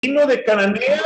vino de Cananea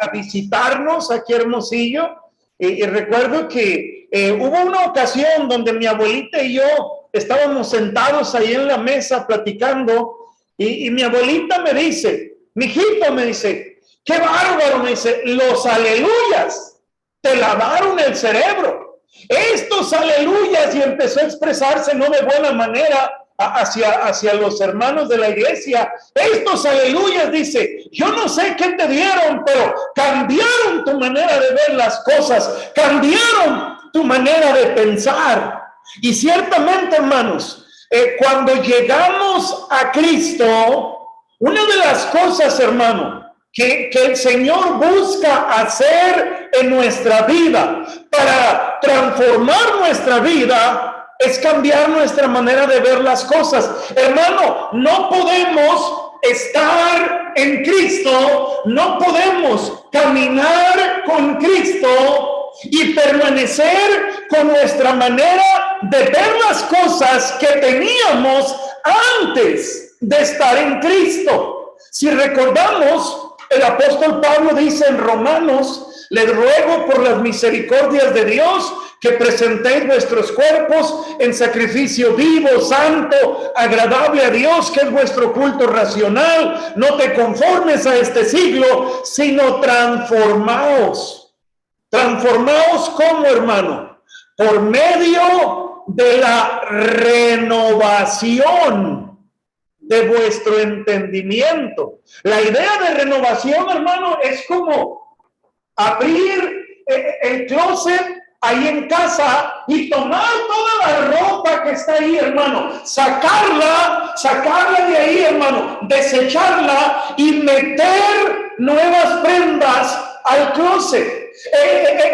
a visitarnos aquí a Hermosillo. Y recuerdo que hubo una ocasión donde mi abuelita y yo estábamos sentados ahí en la mesa platicando, y mi abuelita me dice, mijito, me dice, qué bárbaro, me dice, los aleluyas te lavaron el cerebro. Estos aleluyas, y empezó a expresarse no de buena manera hacia los hermanos de la iglesia. Estos aleluyas, dice, yo no sé qué te dieron, pero cambiaron tu manera de ver las cosas, cambiaron tu manera de pensar. Y ciertamente, hermanos, cuando llegamos a Cristo, una de las cosas, hermano, que el Señor busca hacer en nuestra vida para transformar nuestra vida es cambiar nuestra manera de ver las cosas. Hermano, no podemos estar en Cristo, no podemos caminar con Cristo y permanecer con nuestra manera de ver las cosas que teníamos antes de estar en Cristo. Si recordamos, el apóstol Pablo dice en Romanos, les ruego por las misericordias de Dios que presentéis vuestros cuerpos en sacrificio vivo, santo, agradable a Dios, que es vuestro culto racional. No te conformes a este siglo, sino transformaos. Transformaos, ¿cómo, hermano? Por medio de la renovación de vuestro entendimiento. La idea de renovación, hermano, es como abrir el closet ahí en casa y tomar toda la ropa que está ahí, hermano, sacarla de ahí, hermano, desecharla y meter nuevas prendas al closet.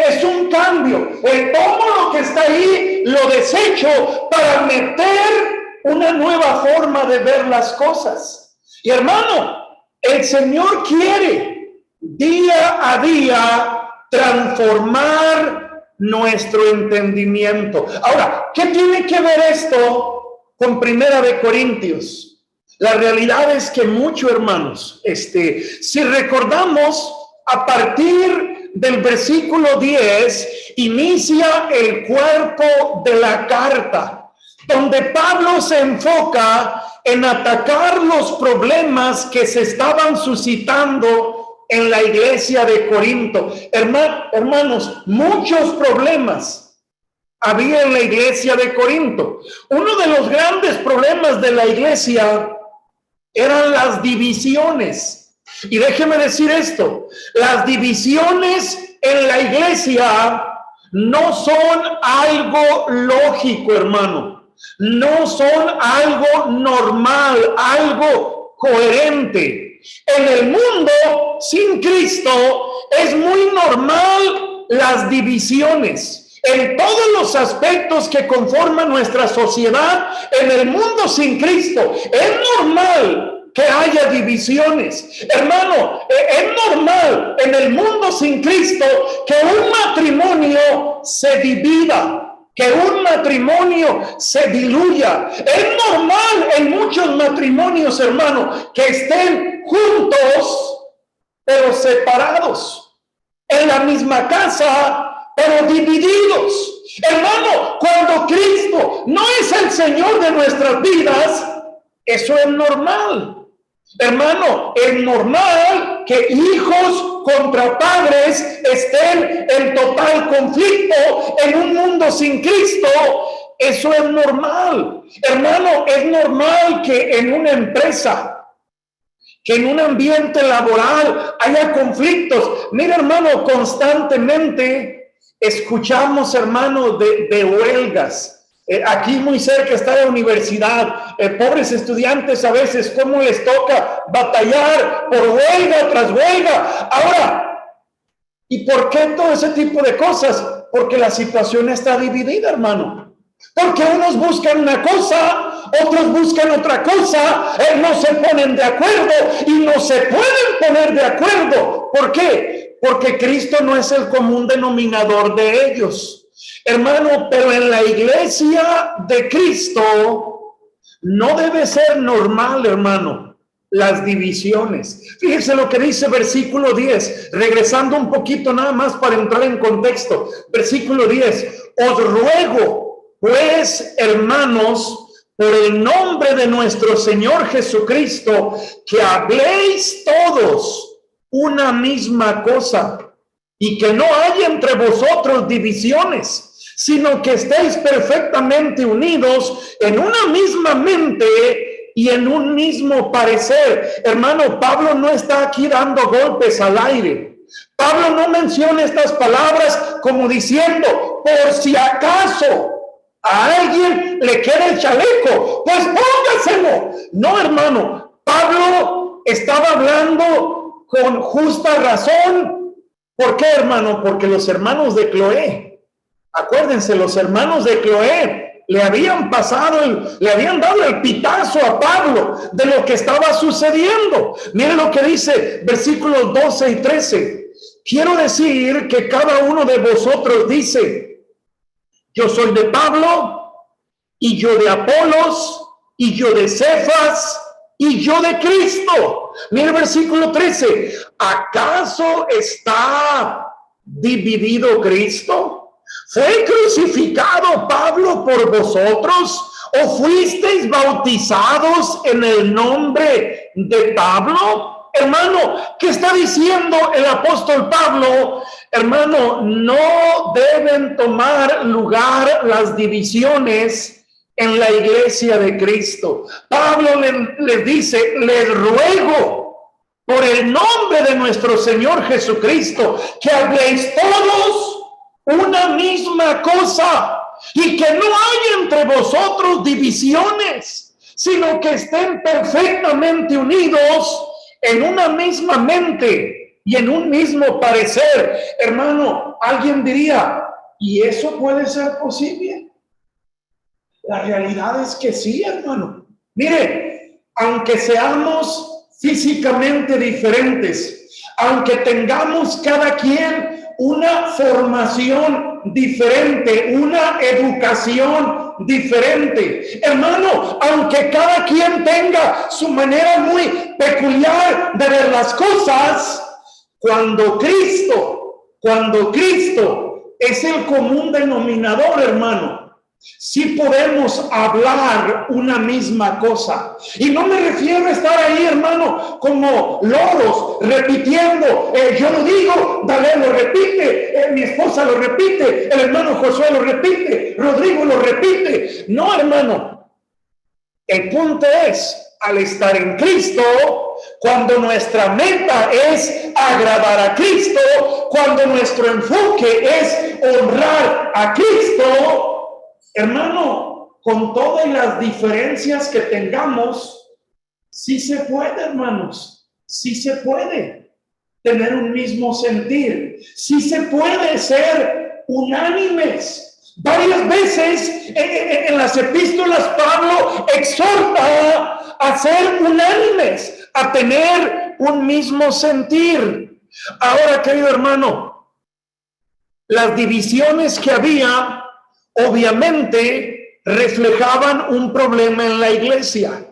Es un cambio. Tomo lo que está ahí, lo desecho para meter una nueva forma de ver las cosas. Y hermano, el Señor quiere día a día transformar nuestro entendimiento. Ahora, ¿qué tiene que ver esto con Primera de Corintios? La realidad es que mucho, hermanos, si recordamos, a partir del versículo 10, inicia el cuerpo de la carta, donde Pablo se enfoca en atacar los problemas que se estaban suscitando en la iglesia de Corinto. Hermanos, muchos problemas había en la iglesia de Corinto. Uno de los grandes problemas de la iglesia eran las divisiones. Y déjeme decir esto, las divisiones en la iglesia no son algo lógico, hermano. No son algo normal, algo coherente. En el mundo sin Cristo es muy normal las divisiones. En todos los aspectos que conforman nuestra sociedad, en el mundo sin Cristo, es normal que haya divisiones. Hermano, es normal en el mundo sin Cristo que un matrimonio se divida, que un matrimonio se diluya. Es normal en muchos matrimonios, hermano, que estén juntos, pero separados, en la misma casa, pero divididos. Hermano, cuando Cristo no es el Señor de nuestras vidas, eso es normal. Hermano, es normal que hijos contra padres estén en total conflicto en un mundo sin Cristo. Eso es normal. Hermano, es normal que en una empresa, que en un ambiente laboral haya conflictos. Mira, hermano, constantemente escuchamos, hermano, de huelgas. Aquí muy cerca está la universidad. Pobres estudiantes a veces cómo les toca batallar por huelga tras huelga. Ahora, ¿y por qué todo ese tipo de cosas? Porque la situación está dividida, hermano. Porque unos buscan una cosa, otros buscan otra cosa, no se ponen de acuerdo y no se pueden poner de acuerdo. ¿Por qué? Porque Cristo no es el común denominador de ellos. Hermano, pero en la iglesia de Cristo no debe ser normal, hermano, las divisiones. Fíjense lo que dice versículo 10, regresando un poquito nada más para entrar en contexto. Versículo 10, os ruego, pues, hermanos, por el nombre de nuestro Señor Jesucristo, que habléis todos una misma cosa y que no haya entre vosotros divisiones, sino que estéis perfectamente unidos en una misma mente y en un mismo parecer. Hermano, Pablo no está aquí dando golpes al aire. Pablo no menciona estas palabras como diciendo, por si acaso a alguien le queda el chaleco, pues póngaselo. No, hermano, Pablo estaba hablando con justa razón. ¿Por qué, hermano? Porque los hermanos de Cloé, acuérdense, los hermanos de Cloé le habían dado el pitazo a Pablo de lo que estaba sucediendo. Miren lo que dice versículos 12 y 13. Quiero decir que cada uno de vosotros dice, yo soy de Pablo, y yo de Apolos, y yo de Cefas, y yo de Cristo. Mira el versículo 13. ¿Acaso está dividido Cristo? ¿Fue crucificado Pablo por vosotros? ¿O fuisteis bautizados en el nombre de Pablo? Hermano, ¿qué está diciendo el apóstol Pablo? Hermano, no deben tomar lugar las divisiones en la iglesia de Cristo. Pablo les dice, les ruego por el nombre de nuestro Señor Jesucristo que habléis todos una misma cosa y que no haya entre vosotros divisiones, sino que estén perfectamente unidos en una misma mente y en un mismo parecer. Hermano, alguien diría, ¿y eso puede ser posible? La realidad es que sí, hermano. Mire, aunque seamos físicamente diferentes, aunque tengamos cada quien una formación diferente, una educación diferente, hermano, aunque cada quien tenga su manera muy peculiar de ver las cosas, cuando Cristo es el común denominador, hermano, sí podemos hablar una misma cosa. Y no me refiero a estar ahí, hermano, como loros, repitiendo. Yo lo digo, Dalé lo repite, mi esposa lo repite, el hermano Josué lo repite, Rodrigo lo repite. No, hermano. El punto es, al estar en Cristo, cuando nuestra meta es agradar a Cristo, cuando nuestro enfoque es honrar a Cristo, hermano, con todas las diferencias que tengamos, sí se puede, hermanos, sí se puede tener un mismo sentir, sí se puede ser unánimes. Varias veces en las epístolas Pablo exhorta a ser unánimes, a tener un mismo sentir. Ahora, querido hermano, las divisiones que había obviamente reflejaban un problema en la iglesia.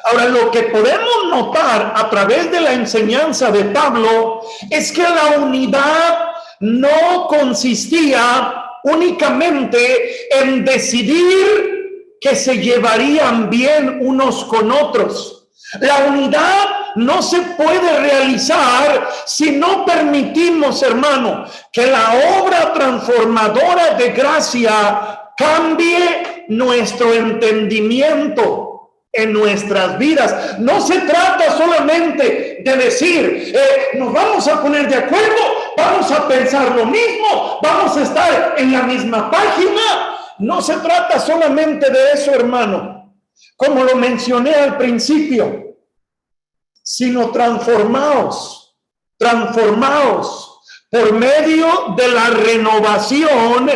Ahora, lo que podemos notar a través de la enseñanza de Pablo es que la unidad no consistía únicamente en decidir que se llevarían bien unos con otros. La unidad no se puede realizar si no permitimos, hermano, que la obra transformadora de gracia cambie nuestro entendimiento en nuestras vidas. No se trata solamente de decir, nos vamos a poner de acuerdo, vamos a pensar lo mismo, vamos a estar en la misma página. No se trata solamente de eso, hermano, como lo mencioné al principio, sino transformaos por medio de la renovación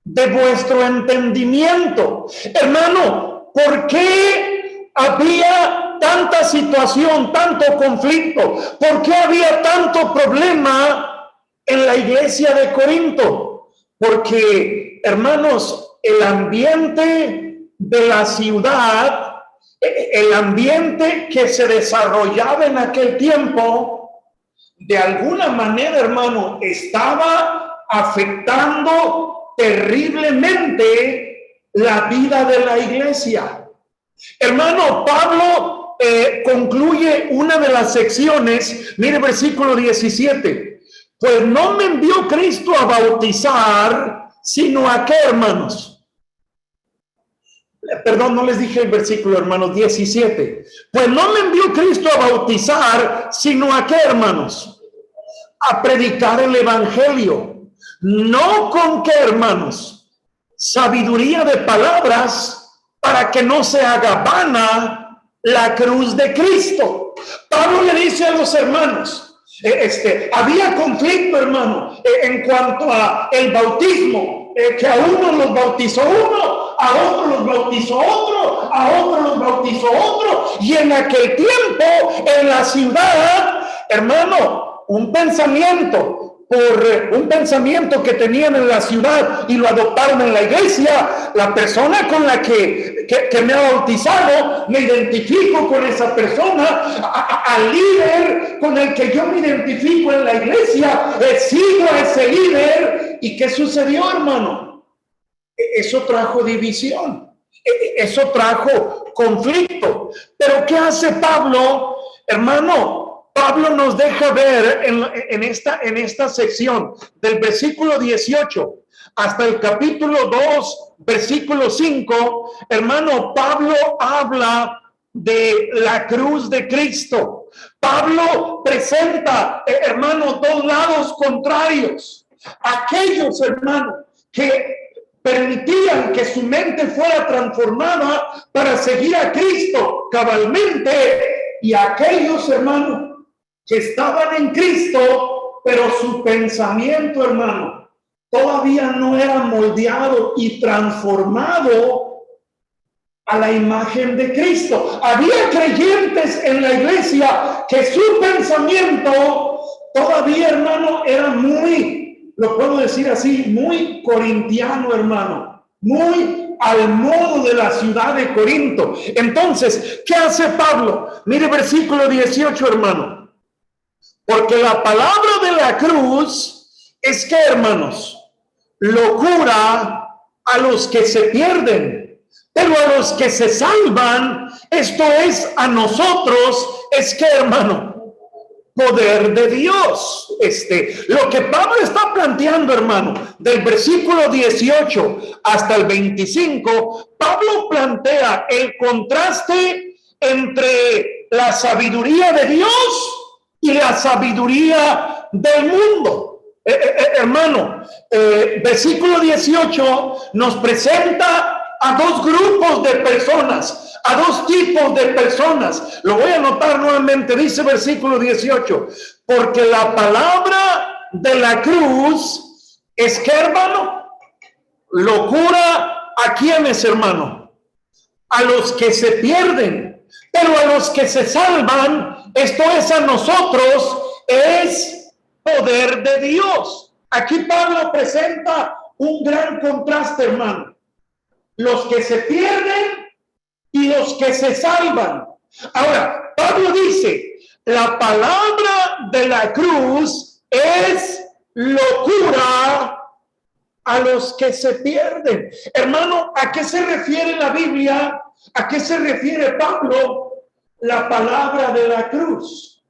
de vuestro entendimiento. Hermano, ¿por qué había tanta situación, tanto conflicto? ¿Por qué había tanto problema en la iglesia de Corinto? Porque, hermanos, el ambiente de la ciudad El ambiente que se desarrollaba en aquel tiempo, de alguna manera, hermano, estaba afectando terriblemente la vida de la iglesia. Hermano, Pablo concluye una de las secciones, mire versículo 17, pues no me envió Cristo a bautizar, sino a qué, hermanos. Perdón, no les dije el versículo, hermanos, 17. Pues no me envió Cristo a bautizar, sino a qué, hermanos, a predicar el evangelio. No con qué, hermanos, sabiduría de palabras, para que no se haga vana la cruz de Cristo. Pablo le dice a los hermanos, había conflicto, hermano, en cuanto a el bautismo, que a unos los bautizó uno, a otros los bautizó otro, a otros los bautizó otro, y en aquel tiempo en la ciudad, hermano, un pensamiento que tenían en la ciudad y lo adoptaron en la iglesia. La persona con la que me ha bautizado, me identifico con esa persona, al líder con el que yo me identifico en la iglesia, sigo a ese líder. ¿Y qué sucedió, hermano? Eso trajo división, eso trajo conflicto. Pero ¿qué hace Pablo, hermano? Pablo nos deja ver en esta sección del versículo 18 hasta el capítulo 2, versículo 5, hermano, Pablo habla de la cruz de Cristo. Pablo presenta, hermano, dos lados contrarios. Aquellos, hermano, que permitían que su mente fuera transformada para seguir a Cristo cabalmente, y aquellos, hermano, que estaban en Cristo, pero su pensamiento, hermano, todavía no era moldeado y transformado a la imagen de Cristo. Había creyentes en la iglesia que su pensamiento todavía, hermano, era muy, lo puedo decir así, muy corintiano, hermano, muy al modo de la ciudad de Corinto. Entonces, ¿qué hace Pablo? Mire versículo 18, hermano. Porque la palabra de la cruz es que, hermanos, locura a los que se pierden, pero a los que se salvan, esto es a nosotros, es que, hermano, poder de Dios. Lo que Pablo está planteando, hermano, del versículo 18 hasta el 25, Pablo plantea el contraste entre la sabiduría de Dios y la sabiduría del mundo. Hermano, versículo 18 nos presenta a dos grupos de personas, a dos tipos de personas. Lo voy a anotar nuevamente, dice versículo 18, porque la palabra de la cruz es que, hermano, locura a quienes, hermano, a los que se pierden, pero a los que se salvan, esto es a nosotros, es poder de Dios. Aquí Pablo presenta un gran contraste, hermano. Los que se pierden y los que se salvan. Ahora, Pablo dice, la palabra de la cruz es locura a los que se pierden. Hermano, ¿a qué se refiere la Biblia? ¿A qué se refiere Pablo? La palabra de la cruz.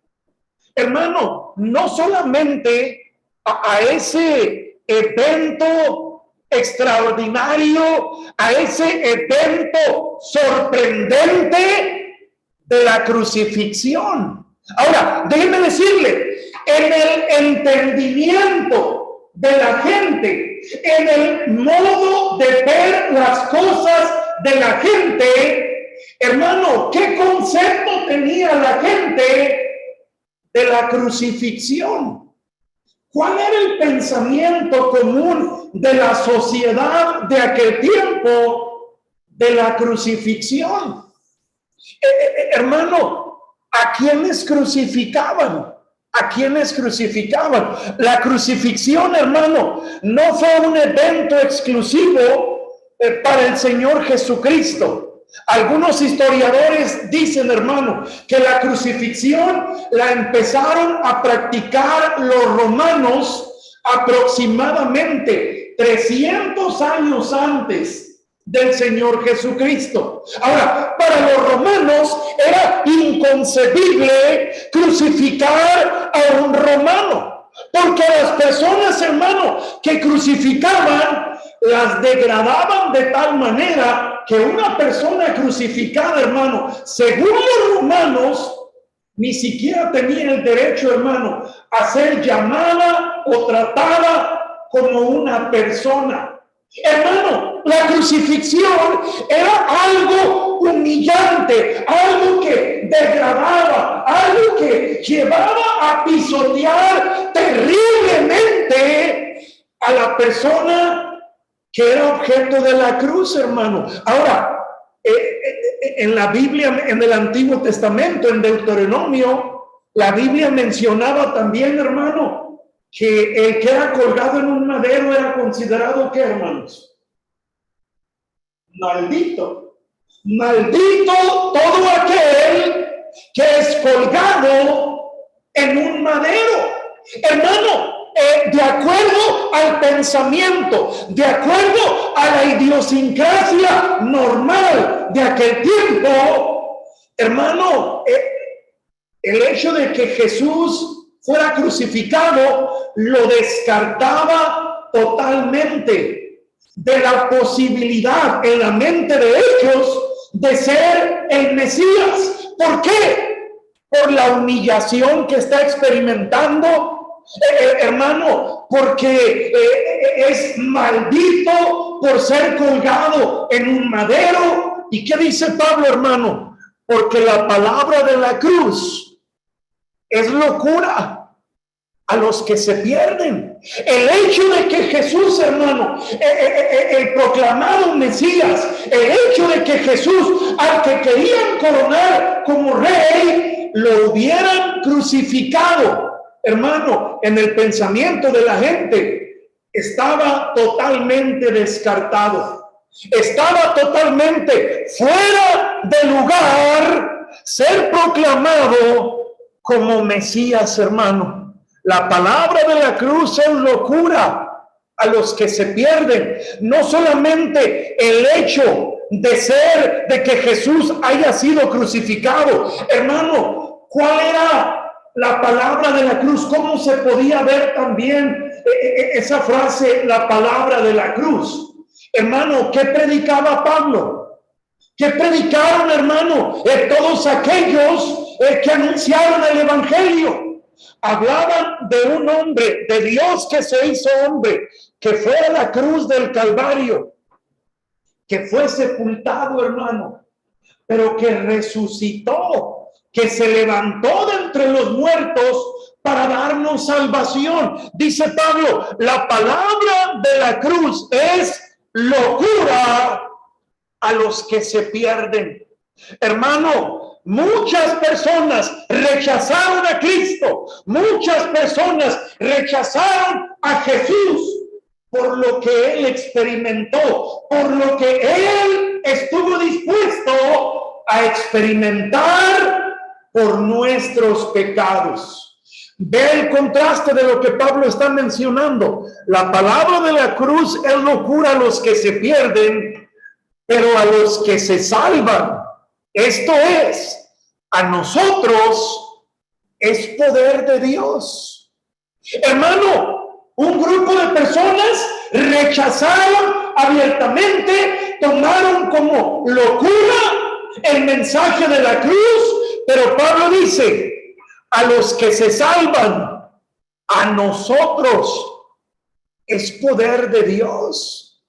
Hermano, no solamente a ese evento extraordinario, a ese evento sorprendente de la crucifixión. Ahora, déjenme decirle, en el entendimiento de la gente, en el modo de ver las cosas de la gente, hermano, ¿qué concepto tenía la gente de la crucifixión? ¿Cuál era el pensamiento común de la sociedad de aquel tiempo de la crucifixión? Hermano, ¿a quiénes crucificaban? ¿A quiénes crucificaban? La crucifixión, hermano, no fue un evento exclusivo para el Señor Jesucristo. Algunos historiadores dicen, hermano, que la crucifixión la empezaron a practicar los romanos aproximadamente 300 años antes del Señor Jesucristo. Ahora, para los romanos era inconcebible crucificar a un romano, porque las personas, hermano, que crucificaban, las degradaban de tal manera que una persona crucificada, hermano, según los romanos, ni siquiera tenía el derecho, hermano, a ser llamada o tratada como una persona. Hermano, la crucifixión era algo humillante, algo que degradaba, algo que llevaba a pisotear terriblemente a la persona que era objeto de la cruz, hermano. Ahora, en la Biblia, en el Antiguo Testamento, en Deuteronomio, la Biblia mencionaba también, hermano, que el que era colgado en un madero era considerado, ¿qué, hermanos? Maldito. Maldito todo aquel que es colgado en un madero. Hermano, de acuerdo al pensamiento, de acuerdo a la idiosincrasia normal de aquel tiempo, hermano, el hecho de que Jesús fuera crucificado lo descartaba totalmente de la posibilidad en la mente de ellos de ser el Mesías. ¿Por qué? Por la humillación que está experimentando. Hermano, porque es maldito por ser colgado en un madero. ¿Y qué dice Pablo, hermano? Porque la palabra de la cruz es locura a los que se pierden. El hecho de que Jesús, hermano, el proclamado Mesías, el hecho de que Jesús, al que querían coronar como rey, lo hubieran crucificado, hermano, en el pensamiento de la gente, estaba totalmente descartado. Estaba totalmente fuera de lugar ser proclamado como Mesías, hermano. La palabra de la cruz es locura a los que se pierden. No solamente el hecho de que Jesús haya sido crucificado. Hermano, ¿cuál era la palabra de la cruz? ¿Cómo se podía ver también esa frase, la palabra de la cruz? Hermano, ¿qué predicaba Pablo? ¿Qué predicaron, hermano? Todos aquellos que anunciaron el evangelio. Hablaban de un hombre, de Dios que se hizo hombre, que fue a la cruz del Calvario, que fue sepultado, hermano, pero que resucitó, que se levantó de entre los muertos para darnos salvación. Dice Pablo, la palabra de la cruz es locura a los que se pierden. Hermano, muchas personas rechazaron a Cristo, muchas personas rechazaron a Jesús por lo que Él experimentó, por lo que Él estuvo dispuesto a experimentar por nuestros pecados. Ve el contraste de lo que Pablo está mencionando. La palabra de la cruz es locura a los que se pierden, pero a los que se salvan, esto es, a nosotros, es poder de Dios. Hermano, un grupo de personas rechazaron abiertamente, tomaron como locura el mensaje de la cruz, pero Pablo dice, a los que se salvan, a nosotros, es poder de Dios.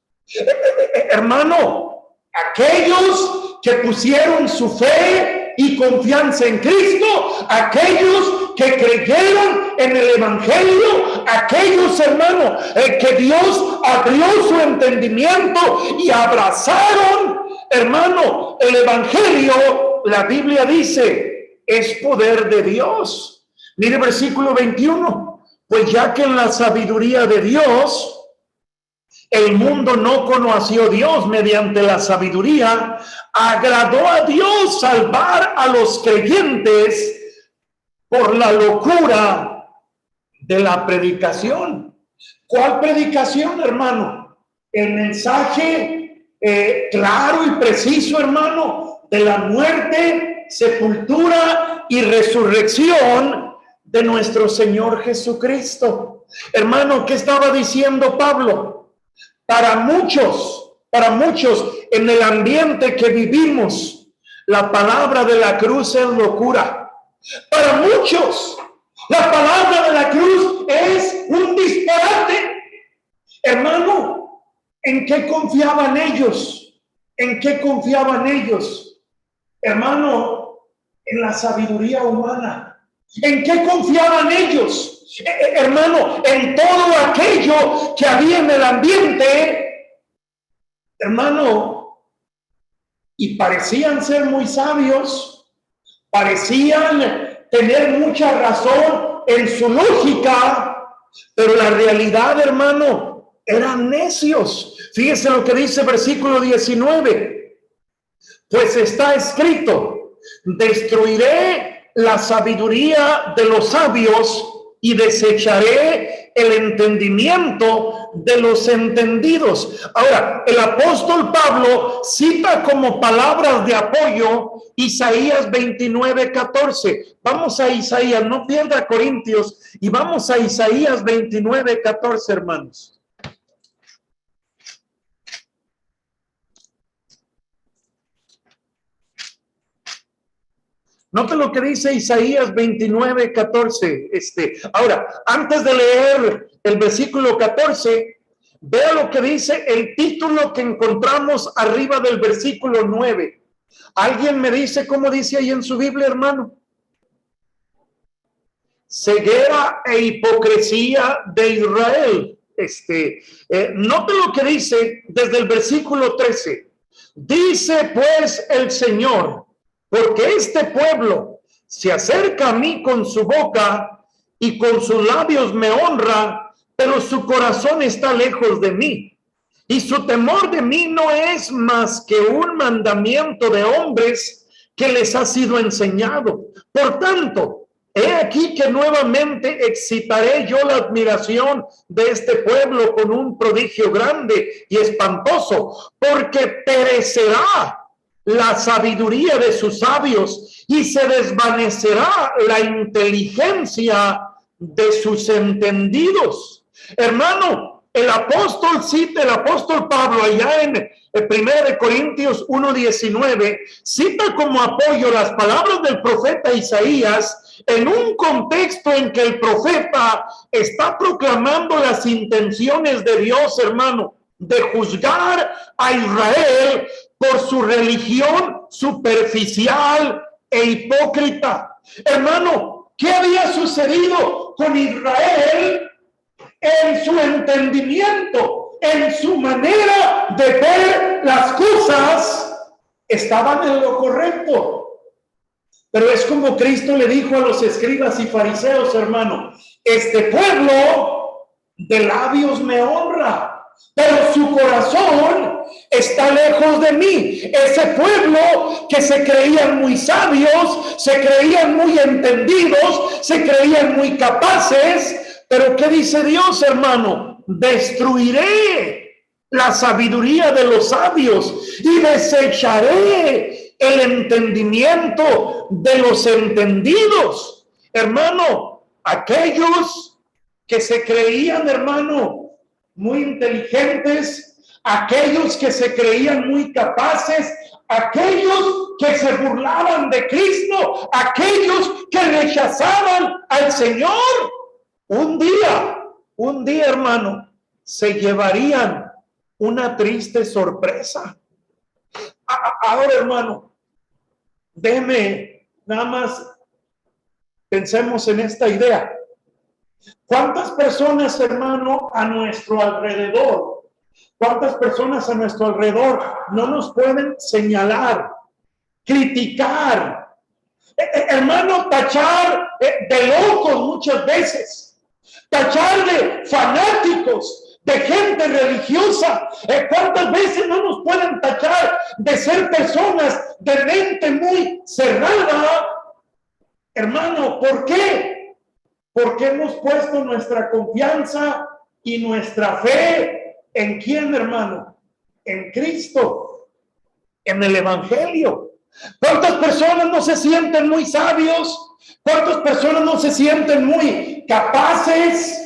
Hermano, aquellos que pusieron su fe y confianza en Cristo, aquellos que creyeron en el evangelio, aquellos, hermanos, que Dios abrió su entendimiento y abrazaron, hermano, el evangelio. La Biblia dice, es poder de Dios. Mire versículo 21, pues ya que en la sabiduría de Dios, el mundo no conoció a Dios mediante la sabiduría, agradó a Dios salvar a los creyentes por la locura de la predicación. ¿Cuál predicación, hermano? El mensaje claro y preciso, hermano, de la muerte, sepultura y resurrección de nuestro Señor Jesucristo. Hermano, ¿qué estaba diciendo Pablo? Para muchos en el ambiente que vivimos, la palabra de la cruz es locura. Para muchos, la palabra de la cruz es un disparate. Hermano, ¿en qué confiaban ellos? ¿En qué confiaban ellos? Hermano, en la sabiduría humana. ¿En qué confiaban ellos? Hermano, en todo aquello que había en el ambiente, hermano, y parecían ser muy sabios, parecían tener mucha razón en su lógica, pero la realidad, hermano, eran necios. Fíjese lo que dice versículo 19. Pues está escrito: destruiré la sabiduría de los sabios y desecharé el entendimiento de los entendidos. Ahora, el apóstol Pablo cita como palabras de apoyo Isaías 29:14. Vamos a Isaías, no pierda Corintios, y vamos a Isaías 29:14, hermanos. Note lo que dice Isaías 29:14. Ahora, antes de leer el versículo 14, vea lo que dice el título que encontramos arriba del versículo 9. ¿Alguien me dice cómo dice ahí en su Biblia, hermano? Ceguera e hipocresía de Israel. Note lo que dice desde el versículo 13. Dice pues el Señor: porque este pueblo se acerca a mí con su boca y con sus labios me honra, pero su corazón está lejos de mí. Y su temor de mí no es más que un mandamiento de hombres que les ha sido enseñado. Por tanto, he aquí que nuevamente excitaré yo la admiración de este pueblo con un prodigio grande y espantoso, porque perecerá la sabiduría de sus sabios y se desvanecerá la inteligencia de sus entendidos. Hermano, el apóstol Pablo allá en 1 Corintios 1:19 cita como apoyo las palabras del profeta Isaías en un contexto en que el profeta está proclamando las intenciones de Dios, hermano, de juzgar a Israel por su religión superficial e hipócrita. Hermano, ¿qué había sucedido con Israel en su entendimiento, en su manera de ver las cosas? Estaban en lo correcto. Pero es como Cristo le dijo a los escribas y fariseos, hermano: este pueblo de labios me honra, pero su corazón está lejos de mí. Ese pueblo que se creían muy sabios, se creían muy entendidos, se creían muy capaces, pero ¿qué dice Dios, hermano? Destruiré la sabiduría de los sabios y desecharé el entendimiento de los entendidos. Hermano, aquellos que se creían, hermano, muy inteligentes, aquellos que se creían muy capaces, aquellos que se burlaban de Cristo, aquellos que rechazaban al Señor, un día, hermano, se llevarían una triste sorpresa. Ahora, hermano, déjeme nada más, pensemos en esta idea. ¿Cuántas personas, hermano, a nuestro alrededor? ¿Cuántas personas a nuestro alrededor no nos pueden señalar, criticar, hermano, tachar de locos muchas veces, tachar de fanáticos, de gente religiosa. ¿Cuántas veces no nos pueden tachar de ser personas de mente muy cerrada? Hermano, ¿por qué? Porque hemos puesto nuestra confianza y nuestra fe ¿en quién, hermano? En Cristo, en el Evangelio. ¿Cuántas personas no se sienten muy sabios? ¿Cuántas personas no se sienten muy capaces?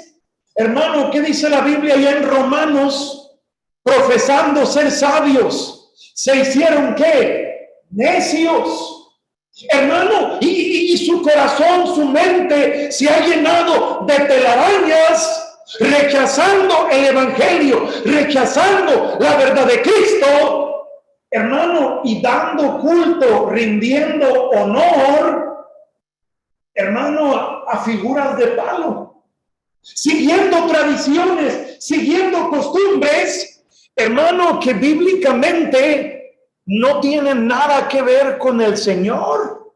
Hermano, ¿qué dice la Biblia allá en Romanos? Profesando ser sabios, ¿se hicieron qué? Necios. Hermano, y su corazón, su mente se ha llenado de telarañas, rechazando el Evangelio, rechazando la verdad de Cristo, hermano, y dando culto, rindiendo honor, hermano, a figuras de palo, siguiendo tradiciones, siguiendo costumbres, hermano, que bíblicamente no tienen nada que ver con el Señor.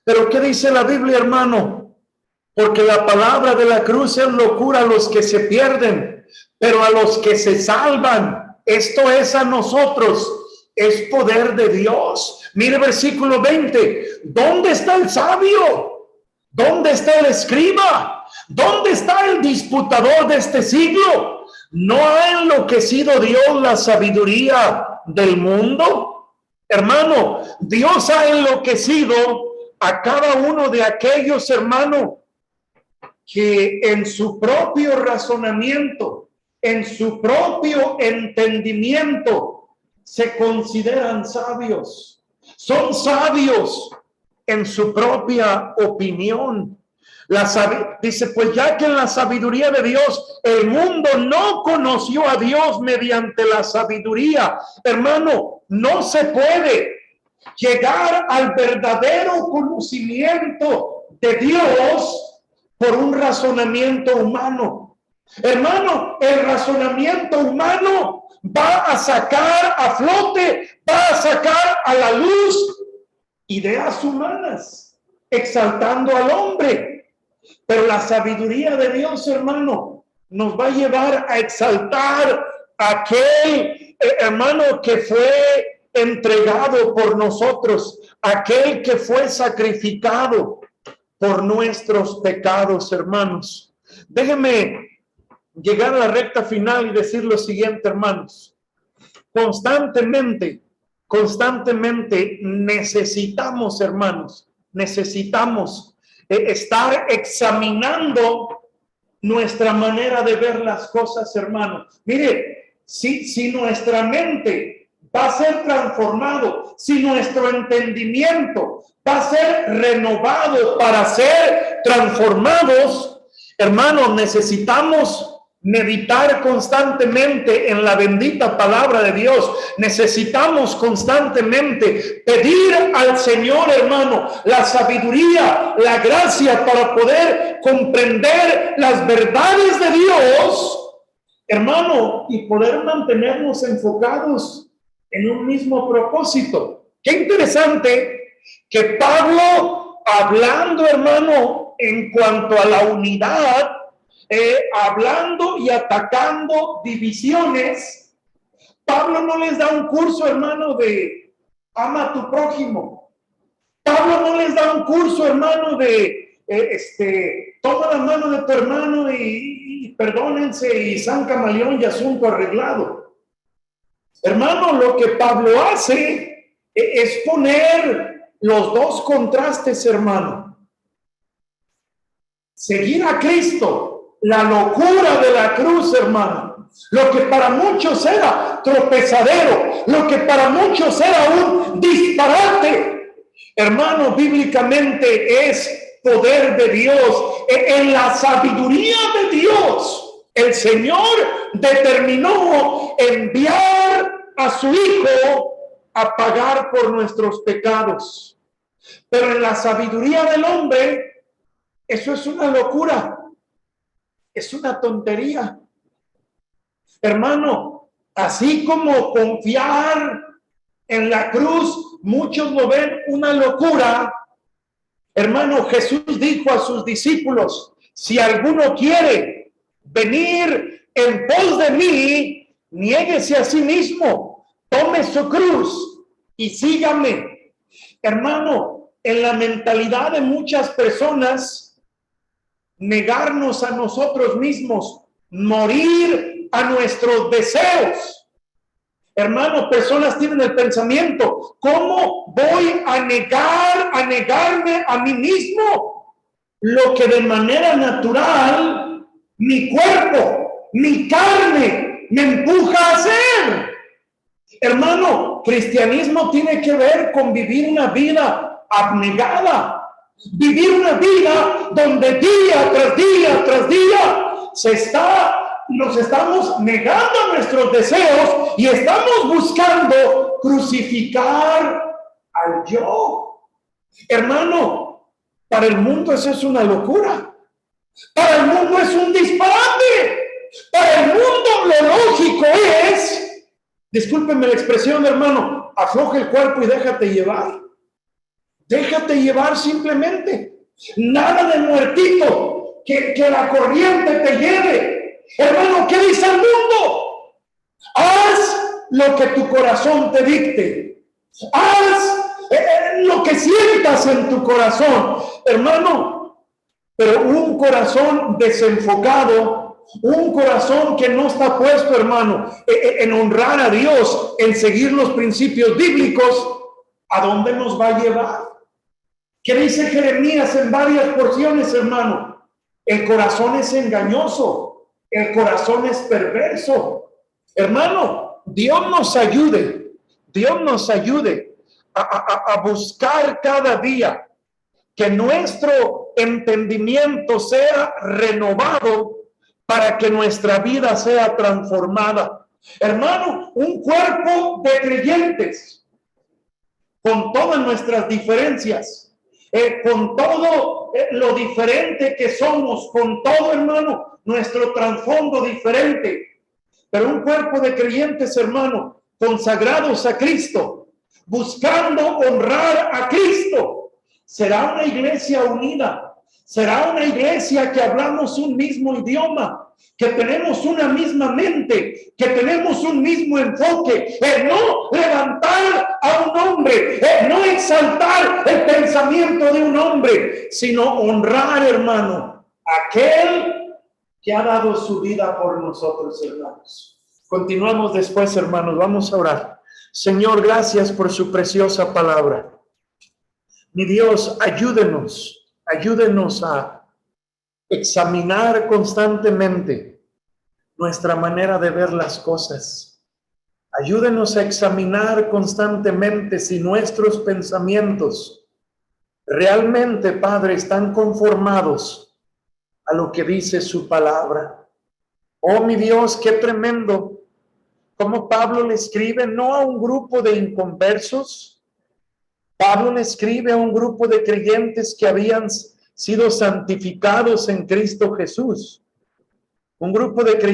Pero ¿qué dice la Biblia, hermano? Porque la palabra de la cruz es locura a los que se pierden, pero a los que se salvan, esto es a nosotros, es poder de Dios. Mire versículo 20, ¿dónde está el sabio? ¿Dónde está el escriba? ¿Dónde está el disputador de este siglo? ¿No ha enloquecido Dios la sabiduría del mundo? Hermano, Dios ha enloquecido a cada uno de aquellos, hermano, que en su propio razonamiento, en su propio entendimiento, se consideran sabios. Son sabios en su propia opinión. Dice, pues ya que en la sabiduría de Dios el mundo no conoció a Dios mediante la sabiduría, hermano, no se puede llegar al verdadero conocimiento de Dios por un razonamiento humano. Hermano, el razonamiento humano va a sacar a flote, va a sacar a la luz ideas humanas, exaltando al hombre. Pero la sabiduría de Dios, hermano, nos va a llevar a exaltar a aquel hermano que fue entregado por nosotros, aquel que fue sacrificado por nuestros pecados, hermanos. Déjenme llegar a la recta final y decir lo siguiente, hermanos. Constantemente necesitamos, hermanos, necesitamos estar examinando nuestra manera de ver las cosas, hermanos. Mire, si nuestra mente va a ser transformado, si nuestro entendimiento va a ser renovado para ser transformados, hermanos, necesitamos meditar constantemente en la bendita palabra de Dios. Necesitamos constantemente pedir al Señor, hermano, la sabiduría, la gracia para poder comprender las verdades de Dios, hermano, y poder mantenernos enfocados en un mismo propósito. Qué interesante que Pablo, hablando, hermano, en cuanto a la unidad, hablando y atacando divisiones, Pablo no les da un curso, hermano, de ama a tu prójimo. Pablo no les da un curso, hermano, de toma la mano de tu hermano y perdónense y San Camaleón y asunto arreglado. Hermano, lo que Pablo hace es poner los dos contrastes, hermano. Seguir a Cristo, la locura de la cruz, hermano, lo que para muchos era tropezadero, lo que para muchos era un disparate, hermano, bíblicamente es poder de Dios. En la sabiduría de Dios, el Señor determinó enviar a su Hijo a pagar por nuestros pecados. Pero en la sabiduría del hombre, eso es una locura. Es una tontería. Hermano, así como confiar en la cruz, muchos lo ven una locura. Hermano, Jesús dijo a sus discípulos, si alguno quiere venir en pos de mí, niéguese a sí mismo, tome su cruz y sígame. Hermano, en la mentalidad de muchas personas, negarnos a nosotros mismos, morir a nuestros deseos. Hermano, personas tienen el pensamiento, ¿cómo voy a negarme a mí mismo? Lo que de manera natural mi cuerpo, mi carne me empuja a hacer. Hermano, cristianismo tiene que ver con vivir una vida abnegada, vivir una vida donde día tras día tras día nos estamos negando a nuestros deseos y estamos buscando crucificar al yo. Hermano, para el mundo eso es una locura. Para el mundo es un disparate. Para el mundo lo lógico es, discúlpenme la expresión, hermano, afloja el cuerpo y déjate llevar. Déjate llevar simplemente. Nada de muertito, que la corriente te lleve. Hermano, ¿qué dice el mundo? Haz lo que tu corazón te dicte. Haz lo que sientas en tu corazón. Hermano, pero un corazón desenfocado, un corazón que no está puesto, hermano, en honrar a Dios, en seguir los principios bíblicos, ¿a dónde nos va a llevar? ¿Qué dice Jeremías en varias porciones, hermano? El corazón es engañoso, el corazón es perverso. Hermano, Dios nos ayude a buscar cada día que nuestro entendimiento sea renovado para que nuestra vida sea transformada. Hermano, un cuerpo de creyentes, con todas nuestras diferencias, con todo lo diferente que somos, con todo, hermano, nuestro trasfondo diferente, pero un cuerpo de creyentes, hermano, consagrados a Cristo, buscando honrar a Cristo, será una iglesia unida, será una iglesia que hablamos un mismo idioma, que tenemos una misma mente, que tenemos un mismo enfoque, no levantar a un hombre, no exaltar el pensamiento de un hombre, sino honrar, hermano, a aquel que ha dado su vida por nosotros, hermanos. Continuamos después, hermanos, vamos a orar. Señor, gracias por su preciosa palabra. Mi Dios, ayúdenos a examinar constantemente nuestra manera de ver las cosas. Ayúdenos a examinar constantemente si nuestros pensamientos realmente, Padre, están conformados a lo que dice su palabra. Oh, mi Dios, qué tremendo. Como Pablo le escribe no a un grupo de inconversos, Pablo le escribe a un grupo de creyentes que habían sido santificados en Cristo Jesús. Un grupo de creyentes